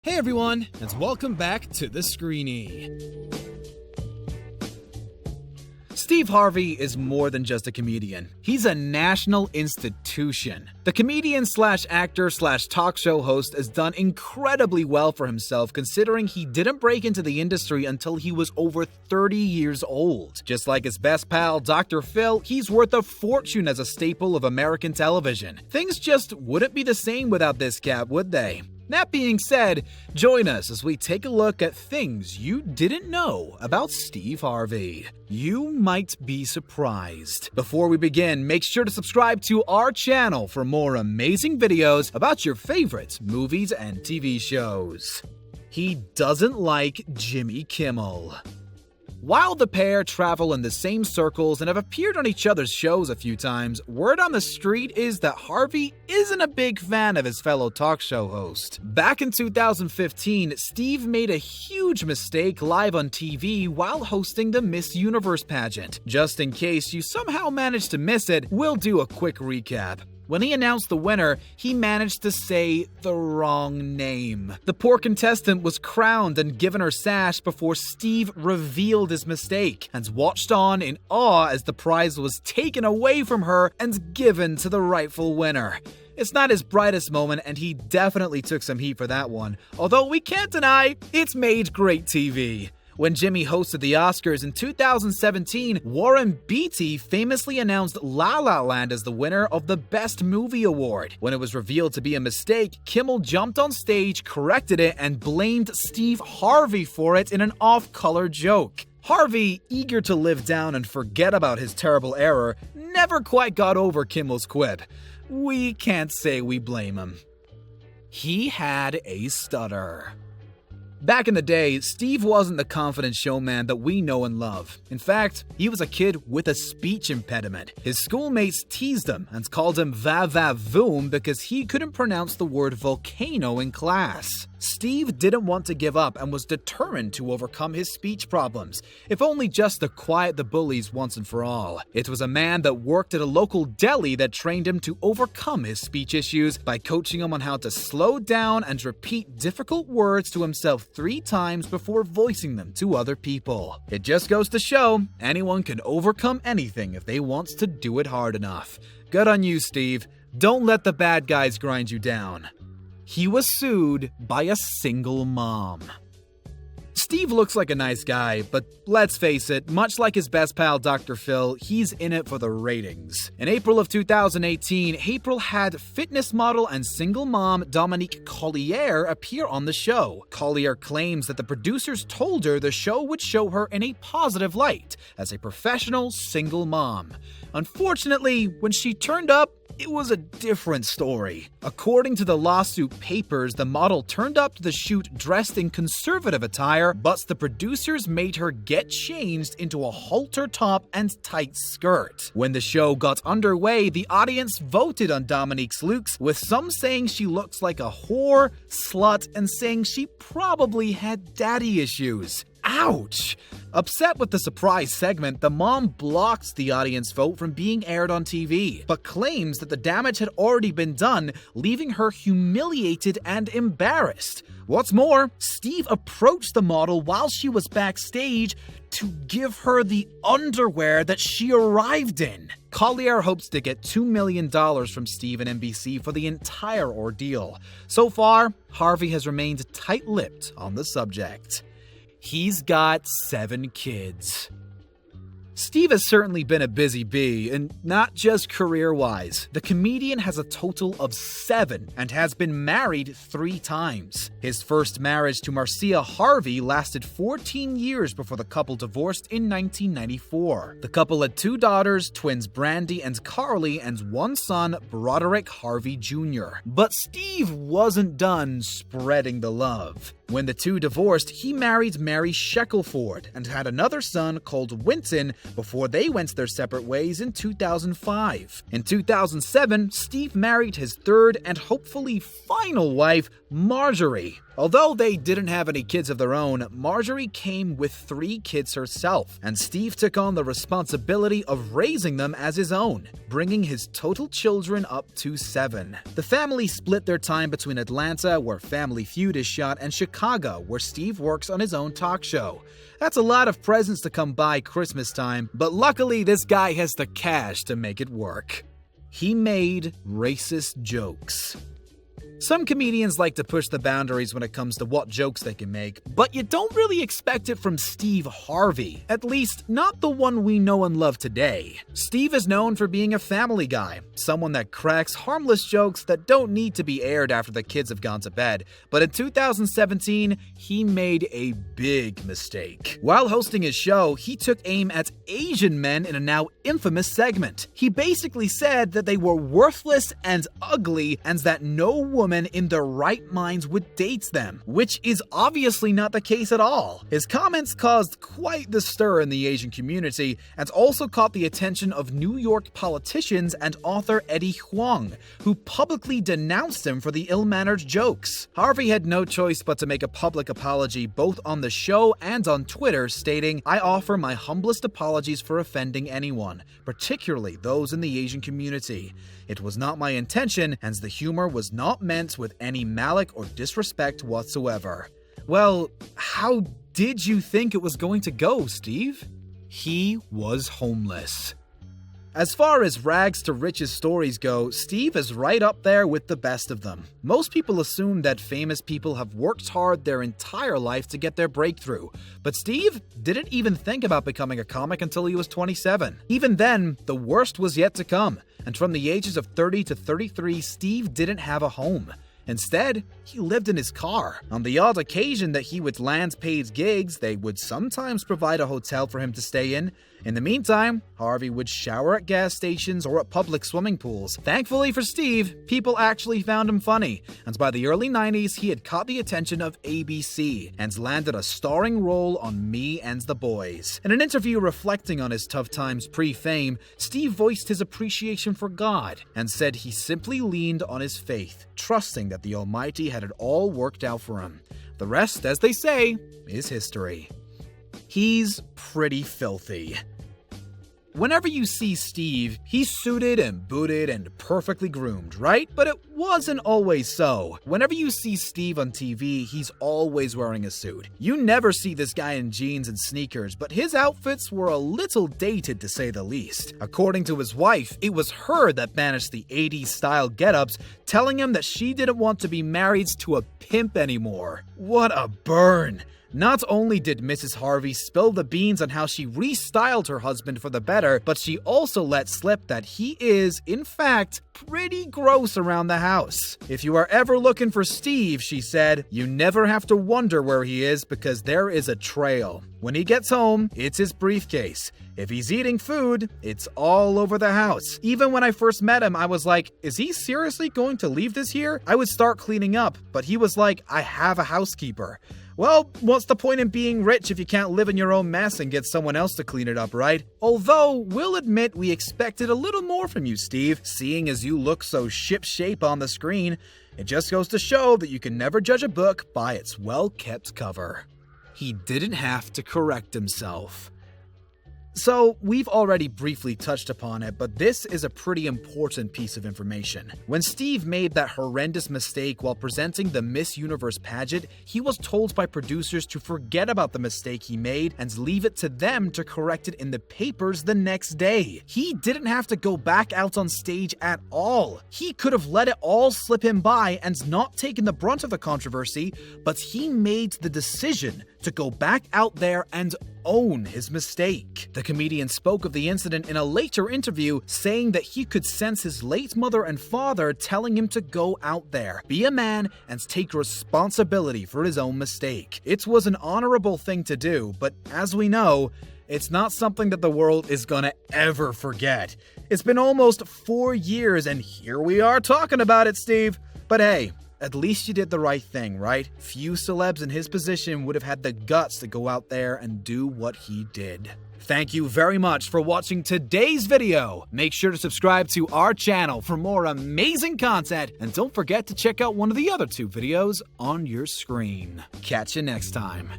Hey everyone, and welcome back to The Screeny. Steve Harvey is more than just a comedian. He's a national institution. The comedian/actor/talk show host has done incredibly well for himself considering he didn't break into the industry until he was over 30 years old. Just like his best pal, Dr. Phil, he's worth a fortune as a staple of American television. Things just wouldn't be the same without this cat, would they? That being said, join us as we take a look at things you didn't know about Steve Harvey. You might be surprised. Before we begin, make sure to subscribe to our channel for more amazing videos about your favorite movies and TV shows. He doesn't like Jimmy Kimmel. While the pair travel in the same circles and have appeared on each other's shows a few times, word on the street is that Harvey isn't a big fan of his fellow talk show host. Back in 2015, Steve made a huge mistake live on TV while hosting the Miss Universe pageant. Just in case you somehow managed to miss it, we'll do a quick recap. When he announced the winner, he managed to say the wrong name. The poor contestant was crowned and given her sash before Steve revealed his mistake, and watched on in awe as the prize was taken away from her and given to the rightful winner. It's not his brightest moment, and he definitely took some heat for that one, although we can't deny it's made great TV. When Jimmy hosted the Oscars in 2017, Warren Beatty famously announced La La Land as the winner of the Best Movie Award. When it was revealed to be a mistake, Kimmel jumped on stage, corrected it, and blamed Steve Harvey for it in an off-color joke. Harvey, eager to live down and forget about his terrible error, never quite got over Kimmel's quip. We can't say we blame him. He had a stutter. Back in the day, Steve wasn't the confident showman that we know and love. In fact, he was a kid with a speech impediment. His schoolmates teased him and called him va-va-voom because he couldn't pronounce the word volcano in class. Steve didn't want to give up and was determined to overcome his speech problems, if only just to quiet the bullies once and for all. It was a man that worked at a local deli that trained him to overcome his speech issues by coaching him on how to slow down and repeat difficult words to himself 3 times before voicing them to other people. It just goes to show anyone can overcome anything if they want to do it hard enough. Good on you, Steve. Don't let the bad guys grind you down. He was sued by a single mom. Steve looks like a nice guy, but let's face it, much like his best pal Dr. Phil, he's in it for the ratings. In April of 2018, April had fitness model and single mom Dominique Collier appear on the show. Collier claims that the producers told her the show would show her in a positive light as a professional single mom. Unfortunately, when she turned up, it was a different story. According to the lawsuit papers, the model turned up to the shoot dressed in conservative attire, but the producers made her get changed into a halter top and tight skirt. When the show got underway, the audience voted on Dominique's looks, with some saying she looks like a whore, slut, and saying she probably had daddy issues. Ouch! Upset with the surprise segment, the mom blocks the audience vote from being aired on TV, but claims that the damage had already been done, leaving her humiliated and embarrassed. What's more, Steve approached the model while she was backstage to give her the underwear that she arrived in. Collier hopes to get $2 million from Steve and NBC for the entire ordeal. So far, Harvey has remained tight-lipped on the subject. He's got 7 kids. Steve has certainly been a busy bee, and not just career-wise. The comedian has a total of 7 and has been married 3 times. His first marriage to Marcia Harvey lasted 14 years before the couple divorced in 1994. The couple had 2 daughters, twins Brandy and Carly, and 1 son, Broderick Harvey Jr. But Steve wasn't done spreading the love. When the 2 divorced, he married Mary Shackelford and had another son called Winton before they went their separate ways in 2005. In 2007, Steve married his 3rd and hopefully final wife, Marjorie. Although they didn't have any kids of their own, Marjorie came with 3 kids herself, and Steve took on the responsibility of raising them as his own, bringing his total children up to 7. The family split their time between Atlanta, where Family Feud is shot, and Chicago, where Steve works on his own talk show. That's a lot of presents to come by Christmas time, but luckily this guy has the cash to make it work. He made racist jokes. Some comedians like to push the boundaries when it comes to what jokes they can make, but you don't really expect it from Steve Harvey. At least, not the one we know and love today. Steve is known for being a family guy, someone that cracks harmless jokes that don't need to be aired after the kids have gone to bed. But in 2017, he made a big mistake. While hosting his show, he took aim at Asian men in a now infamous segment. He basically said that they were worthless and ugly, and that no woman in their right minds would date them, which is obviously not the case at all. His comments caused quite the stir in the Asian community and also caught the attention of New York politicians and author Eddie Huang, who publicly denounced him for the ill-mannered jokes. Harvey had no choice but to make a public apology both on the show and on Twitter, stating, "I offer my humblest apologies for offending anyone, particularly those in the Asian community. It was not my intention, and the humor was not meant with any malice or disrespect whatsoever." Well, how did you think it was going to go, Steve? He was homeless. As far as rags to riches stories go, Steve is right up there with the best of them. Most people assume that famous people have worked hard their entire life to get their breakthrough, but Steve didn't even think about becoming a comic until he was 27. Even then, the worst was yet to come, and from the ages of 30 to 33, Steve didn't have a home. Instead, he lived in his car. On the odd occasion that he would land paid gigs, they would sometimes provide a hotel for him to stay in. In the meantime, Harvey would shower at gas stations or at public swimming pools. Thankfully for Steve, people actually found him funny, and by the early 90s, he had caught the attention of ABC and landed a starring role on Me and the Boys. In an interview reflecting on his tough times pre-fame, Steve voiced his appreciation for God and said he simply leaned on his faith, trusting that the Almighty had it all worked out for him. The rest, as they say, is history. He's pretty filthy. Whenever you see Steve, he's suited and booted and perfectly groomed, right? But it wasn't always so. Whenever you see Steve on TV, he's always wearing a suit. You never see this guy in jeans and sneakers, but his outfits were a little dated to say the least. According to his wife, it was her that banished the 80s style getups, telling him that she didn't want to be married to a pimp anymore. What a burn! Not only did Mrs. Harvey spill the beans on how she restyled her husband for the better, but she also let slip that he is, in fact, pretty gross around the house. "If you are ever looking for Steve," she said, "you never have to wonder where he is because there is a trail. When he gets home, it's his briefcase. If he's eating food, it's all over the house. Even when I first met him, I was like, is he seriously going to leave this here? I would start cleaning up, but he was like, I have a housekeeper. Well, what's the point in being rich if you can't live in your own mess and get someone else to clean it up, right? Although, we'll admit we expected a little more from you, Steve, seeing as you look so shipshape on the screen. It just goes to show that you can never judge a book by its well-kept cover." He didn't have to correct himself. So, we've already briefly touched upon it, but this is a pretty important piece of information. When Steve made that horrendous mistake while presenting the Miss Universe pageant, he was told by producers to forget about the mistake he made and leave it to them to correct it in the papers the next day. He didn't have to go back out on stage at all. He could have let it all slip him by and not taken the brunt of the controversy, but he made the decision to go back out there and own his mistake. The comedian spoke of the incident in a later interview, saying that he could sense his late mother and father telling him to go out there, be a man, and take responsibility for his own mistake. It was an honorable thing to do, but as we know, it's not something that the world is gonna ever forget. It's been almost 4 years, and here we are talking about it, Steve. But hey, At least you did the right thing, right? Few celebs in his position would have had the guts to go out there and do what he did. Thank you very much for watching today's video. Make sure to subscribe to our channel for more amazing content, and don't forget to check out one of the other 2 videos on your screen. Catch you next time.